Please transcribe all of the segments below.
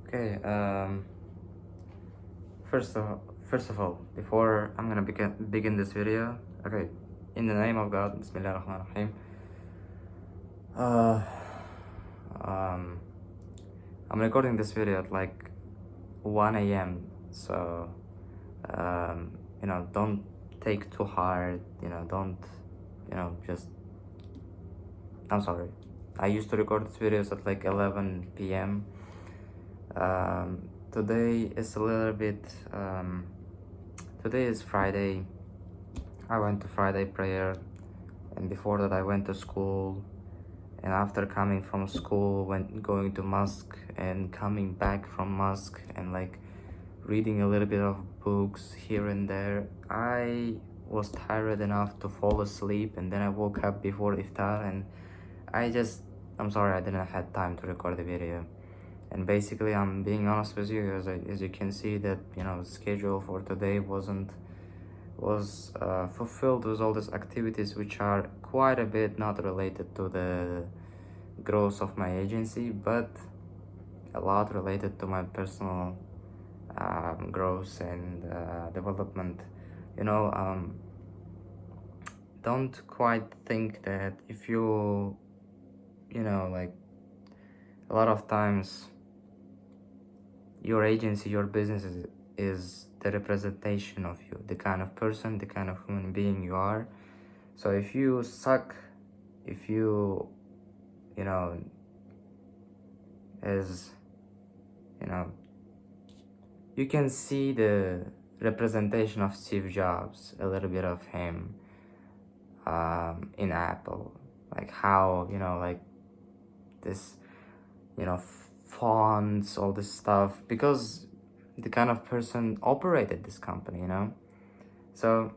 Okay, first of all, before I'm gonna begin this video, okay, in the name of God, Bismillah ar-Rahman ar-Rahim. Uh, um, I'm recording this video at like 1 a.m. So, don't take too hard. Don't, just. I'm sorry. I used to record these videos at like 11 p.m. Today is a little bit. Today is Friday. I went to Friday prayer, and before that I went to school, and after coming from school went going to mosque, and coming back from mosque, and like reading a little bit of books here and there. I was tired enough to fall asleep, and then I woke up before iftar, and I'm sorry I didn't have time to record the video. And basically, I'm being honest with you, as you can see that schedule for today was fulfilled with all these activities which are quite a bit not related to the growth of my agency, but a lot related to my personal growth and development. Don't quite think that if like a lot of times your agency, your business is the representation of you, the kind of person, the kind of human being you are. So if you suck, if you, as, you can see the representation of Steve Jobs, a little bit of him in Apple, like how, like this, fonts, all this stuff, because the kind of person operated this company, So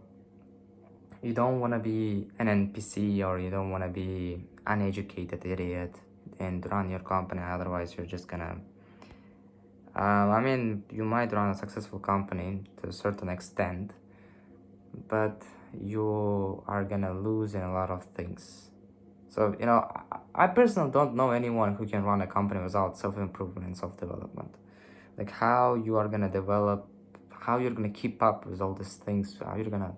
you don't want to be an NPC, or you don't want to be uneducated idiot and run your company. Otherwise, you're just gonna. You might run a successful company to a certain extent, but you are gonna lose in a lot of things. So, I personally don't know anyone who can run a company without self-improvement and self-development. Like how you are gonna develop, how you're gonna keep up with all these things, how you're gonna,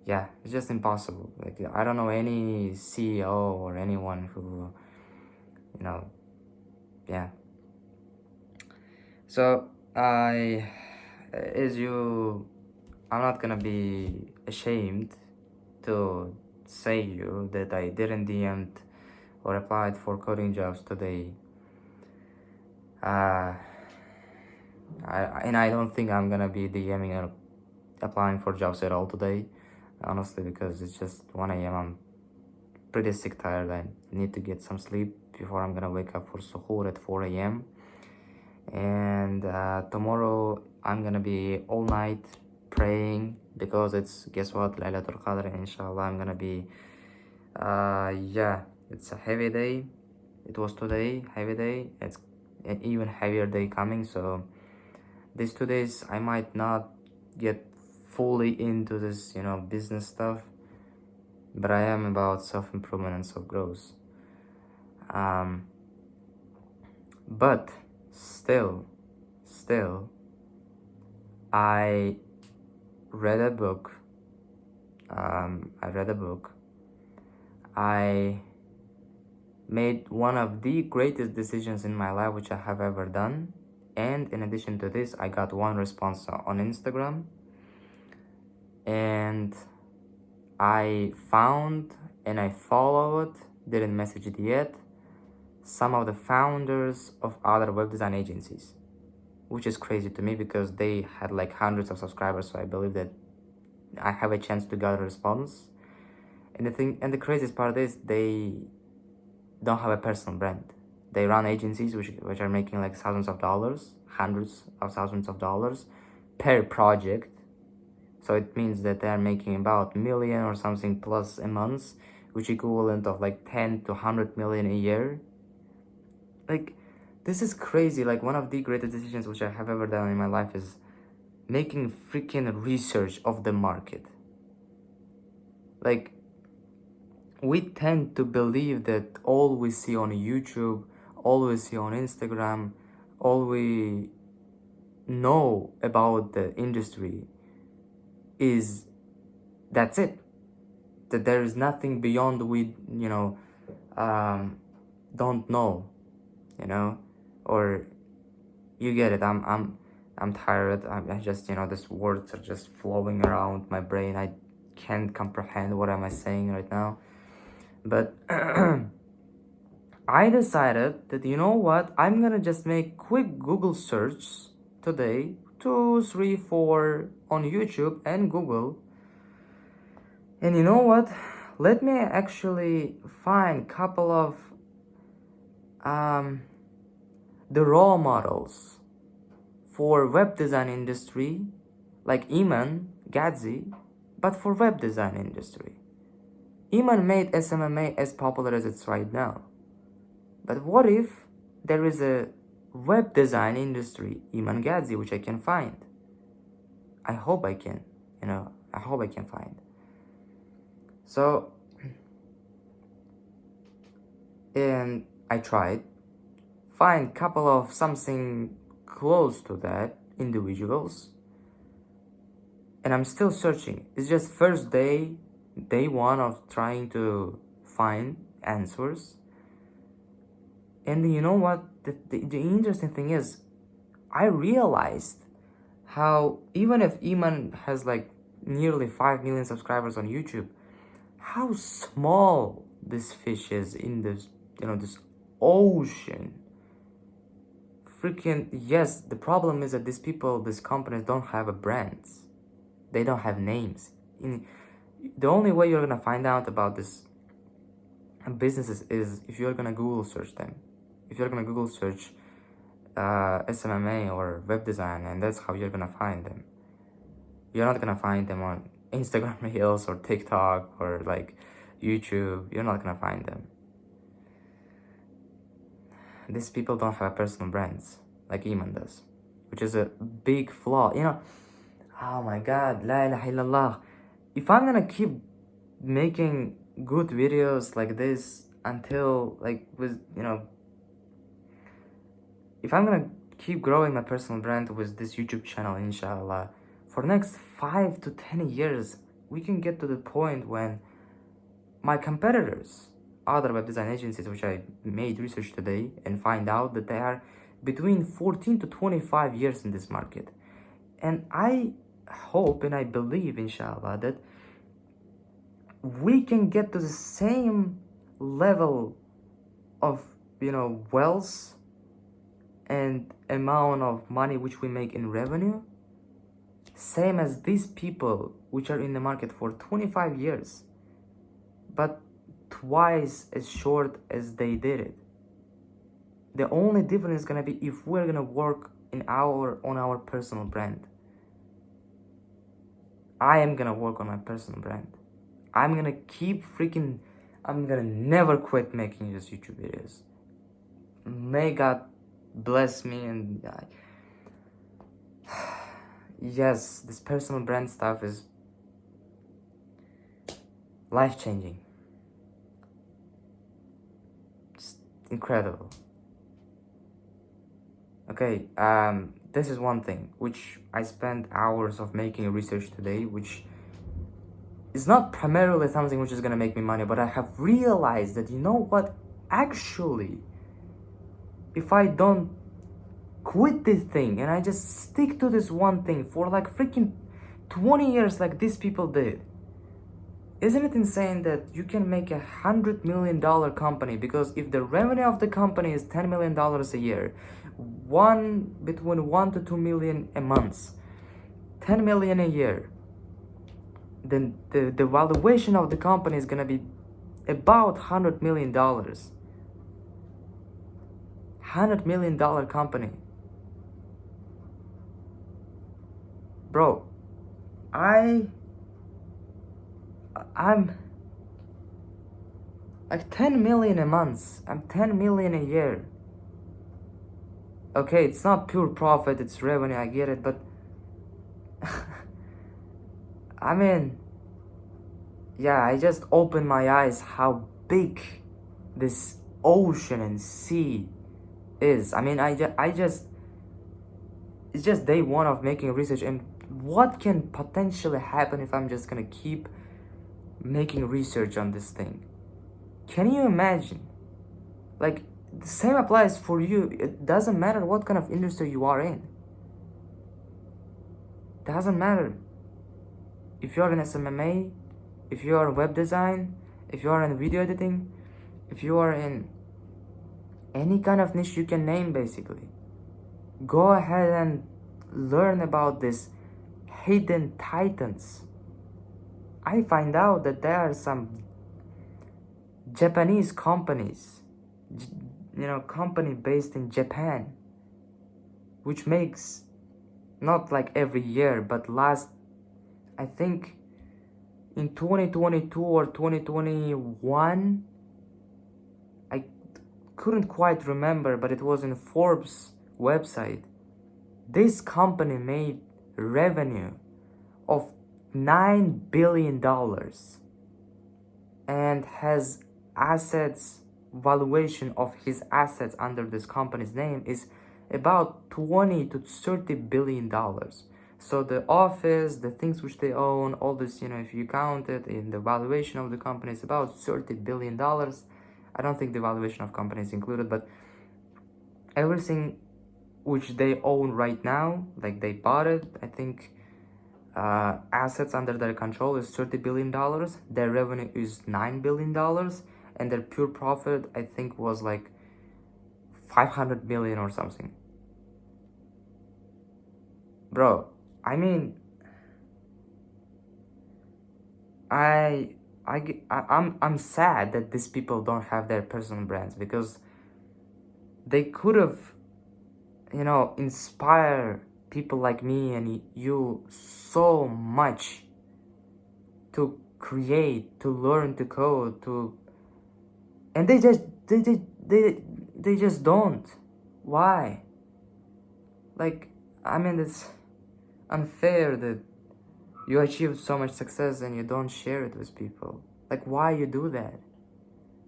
yeah, it's just impossible. Like I don't know any CEO or anyone who, yeah. So as you, I'm not gonna be ashamed to say you that I didn't DM'd or applied for coding jobs today. I don't think I'm gonna be DMing or applying for jobs at all today, honestly, because it's just 1 a.m. I'm pretty sick, tired. I need to get some sleep before I'm gonna wake up for suhoor at 4 a.m. And tomorrow I'm gonna be all night praying, because it's, guess what, Laylatul Qadr, inshallah. I'm gonna be it's a heavy day. It was today, heavy day. It's an even heavier day coming. So these 2 days I might not get fully into this business stuff, but I am about self-improvement and self-growth. But still I read a book. I made one of the greatest decisions in my life which I have ever done. And in addition to this, I got one response on Instagram. And I found and I followed, didn't message it yet, some of the founders of other web design agencies, which is crazy to me because they had like hundreds of subscribers. So I believe that I have a chance to get a response. And the craziest part is they don't have a personal brand. They run agencies which are making like thousands of dollars, hundreds of thousands of dollars per project. So it means that they are making about million or something plus a month, which equivalent of like 10 to 100 million a year. Like, this is crazy. Like, one of the greatest decisions which I have ever done in my life is making freaking research of the market. Like, we tend to believe that all we see on YouTube, all we see on Instagram, all we know about the industry is that's it, that there is nothing beyond we don't know, or you get it. I'm tired. I just, these words are just flowing around my brain. I can't comprehend what am I saying right now. But I decided that, you know what, I'm gonna just make quick Google search today, 2, 3, 4 on YouTube and Google. And you know what? Let me actually find couple of the role models for web design industry, like Iman Gadzi, but for web design industry. Iman made SMMA as popular as it's right now. But what if there is a web design industry, Iman Gadzi, which I can find? I hope I can, I hope I can find. So, and I tried, find couple of something close to that individuals, and I'm still searching. It's just first day one of trying to find answers. And you know what, the interesting thing is, I realized how even if Iman has like nearly 5 million subscribers on YouTube, how small this fish is in this, this ocean. Freaking yes, the problem is that these people, these companies don't have a brands. They don't have names. The only way you're gonna find out about this businesses is if you're gonna Google search them. If you're gonna Google search SMMA or web design, and that's how you're gonna find them. You're not gonna find them on Instagram Reels or TikTok or like YouTube. You're not gonna find them. These people don't have personal brands like Iman does, which is a big flaw. Oh my God, la ilaha illallah. If I'm gonna keep making good videos like this until if I'm gonna keep growing my personal brand with this YouTube channel, inshallah, for next 5 to 10 years, we can get to the point when my competitors, other web design agencies, which I made research today and find out that they are between 14 to 25 years in this market. And I hope and I believe, inshallah, that we can get to the same level of, wealth and amount of money which we make in revenue, same as these people which are in the market for 25 years, but twice as short as they did it. The only difference is gonna be if we're gonna work on our personal brand. I am gonna work on my personal brand. I'm gonna never quit making these YouTube videos. May God bless me, and yes, this personal brand stuff is life-changing. Just incredible. Okay, this is one thing which I spent hours of making research today, which is not primarily something which is gonna make me money, but I have realized that, you know what, actually, if I don't quit this thing and I just stick to this one thing for like freaking 20 years like these people did, isn't it insane that you can make $100 million company? Because if the revenue of the company is $10 million a year, between 1 to 2 million a month, 10 million a year, then the valuation of the company is gonna be about $100 million. $100 million company. Bro, I'm like 10 million a month. I'm 10 million a year. Okay, it's not pure profit, it's revenue, I get it, but I mean, yeah, I just opened my eyes how big this ocean and sea is. I mean, it's just day one of making research, and what can potentially happen if I'm just gonna keep making research on this thing? Can you imagine? Like, the same applies for you. It doesn't matter what kind of industry you are in. Doesn't matter if you're in SMMA, if you are in web design, if you are in video editing, if you are in any kind of niche you can name, basically. Go ahead and learn about these hidden titans. I find out that there are some Japanese companies, company based in Japan, which makes, not like every year, but I think in 2022 or 2021, I couldn't quite remember, but it was in Forbes website. This company made revenue of $9 billion and has assets, valuation of his assets under this company's name is about 20 to 30 billion dollars. So the office, the things which they own, all this, if you count it in the valuation of the company, is about 30 billion dollars. I don't think the valuation of company is included, but everything which they own right now, like they bought it, I think assets under their control is $30 billion. Their revenue is $9 billion, and their pure profit, I think, was like 500 million or something. Bro, I mean, I'm sad that these people don't have their personal brands, because they could have, inspire people like me and you so much to create, to learn to code, and they just don't. Why? Like, I mean, it's unfair that you achieve so much success and you don't share it with people. Like, why you do that?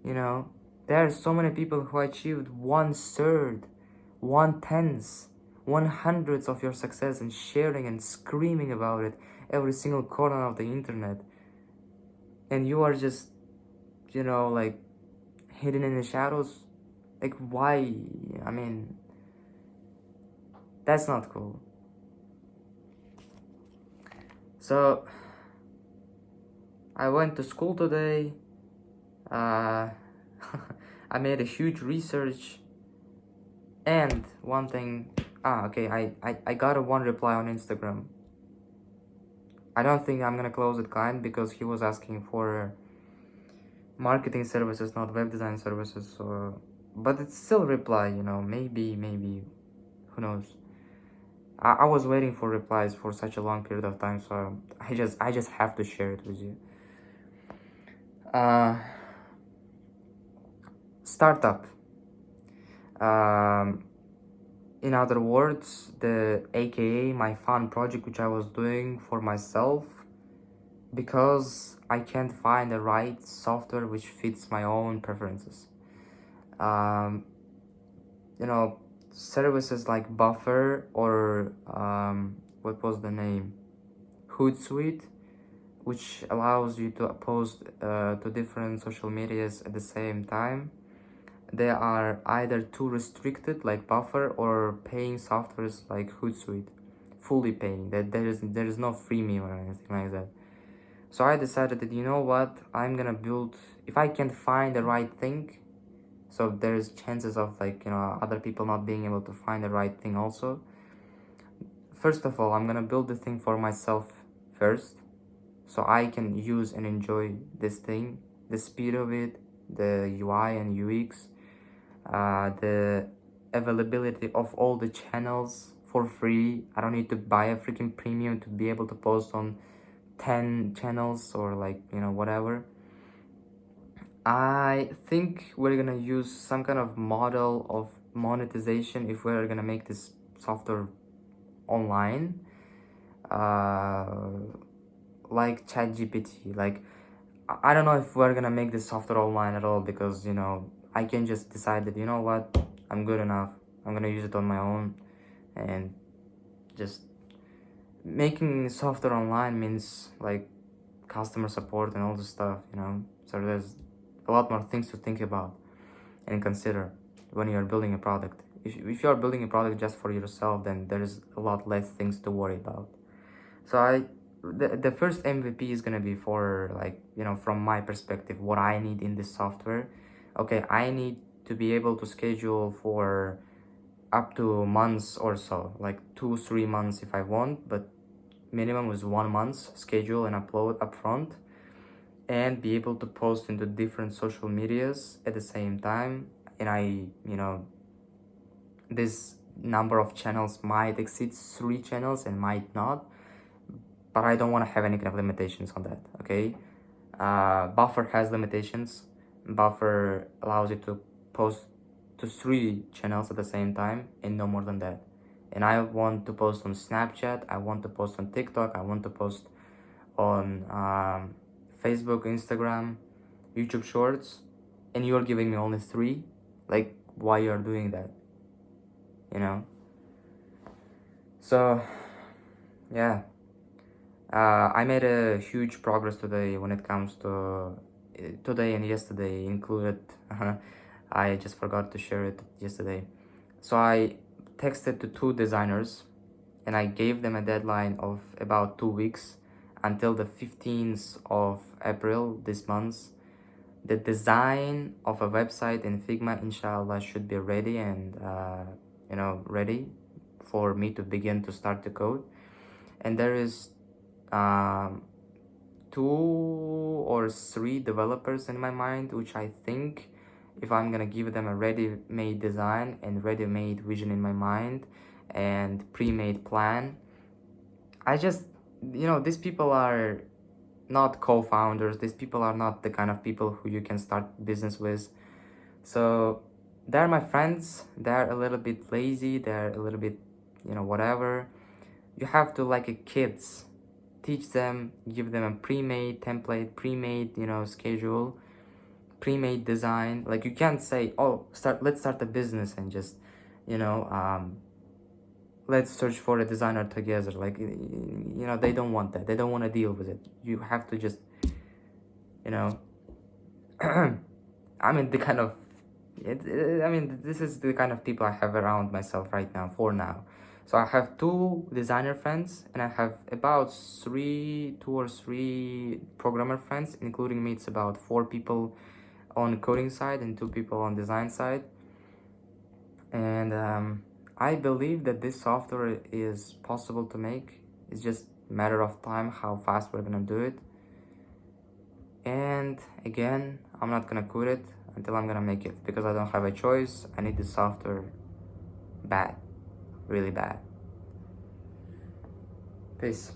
There are so many people who achieved 1/3, 1/10, 1/100 of your success, and sharing and screaming about it every single corner of the internet, and you are just, like, hidden in the shadows. Like, why? I mean, that's not cool. So I went to school today. I made a huge research, and one thing, okay, I got one reply on Instagram. I don't think I'm gonna close it client, because he was asking for marketing services, not web design services. So, but it's still reply, maybe, who knows. I was waiting for replies for such a long period of time, so I just have to share it with you. Startup. In other words, the AKA my fun project which I was doing for myself, because I can't find the right software which fits my own preferences. Services like Buffer or what was the name? Hootsuite, which allows you to post to different social medias at the same time. They are either too restricted like Buffer, or paying softwares like Hootsuite, fully paying. That there is no freemium or anything like that. So I decided that, what, I'm gonna build, if I can find the right thing, so there's chances of, like, other people not being able to find the right thing also. First of all, I'm gonna build the thing for myself first, so I can use and enjoy this thing, the speed of it, the UI and UX, the availability of all the channels for free. I don't need to buy a freaking premium to be able to post on 10 channels or, like, whatever. I think we're gonna use some kind of model of monetization if we're gonna make this software online, like ChatGPT. Like, I don't know if we're gonna make this software online at all, because I can just decide that, what, I'm good enough, I'm gonna use it on my own. And just making software online means like customer support and all this stuff, you know. So there's a lot more things to think about and consider when you're building a product. If you're building a product just for yourself, then there's a lot less things to worry about. So the first MVP is gonna be for, like, you know, from my perspective, what I need in this software. Okay, I need to be able to schedule for up to months or so, like 2-3 months if I want, but minimum is 1 month schedule and upload upfront, and be able to post into different social medias at the same time. And you know, this number of channels might exceed 3 channels and might not, but I don't want to have any kind of limitations on that. Okay, Buffer has limitations. Buffer allows you to post to 3 channels at the same time and no more than that. And I want to post on Snapchat, I want to post on TikTok, I want to post on Facebook, Instagram, YouTube Shorts, and you're giving me only 3. Like, why you're doing that, you know? So yeah, I made a huge progress today when it comes to today and yesterday included. I just forgot to share it yesterday. So I texted to 2 designers and I gave them a deadline of about 2 weeks until the 15th of April this month. The design of a website in Figma, inshallah, should be ready and you know, ready for me to begin to start the code. And there is 2 or 3 developers in my mind, which I think if I'm gonna give them a ready-made design and ready-made vision in my mind and pre-made plan, I just, you know, these people are not co-founders. These people are not the kind of people who you can start business with. So they're my friends. They're a little bit lazy. They're a little bit, you know, whatever. You have to, like a kids, teach them, give them a pre-made template, pre-made, you know, schedule, pre-made design. Like, you can't say, oh, let's start a business and just, you know, let's search for a designer together. Like, you know, they don't want that. They don't want to deal with it. You have to just, you know, I mean, this is the kind of people I have around myself right now, for now. So I have 2 designer friends and I have about 2 or 3 programmer friends, including me. It's about 4 people on coding side and 2 people on design side. And I believe that this software is possible to make. It's just a matter of time how fast we're gonna do it. And again, I'm not gonna quit it until I'm gonna make it, because I don't have a choice. I need this software bad, really bad. Peace.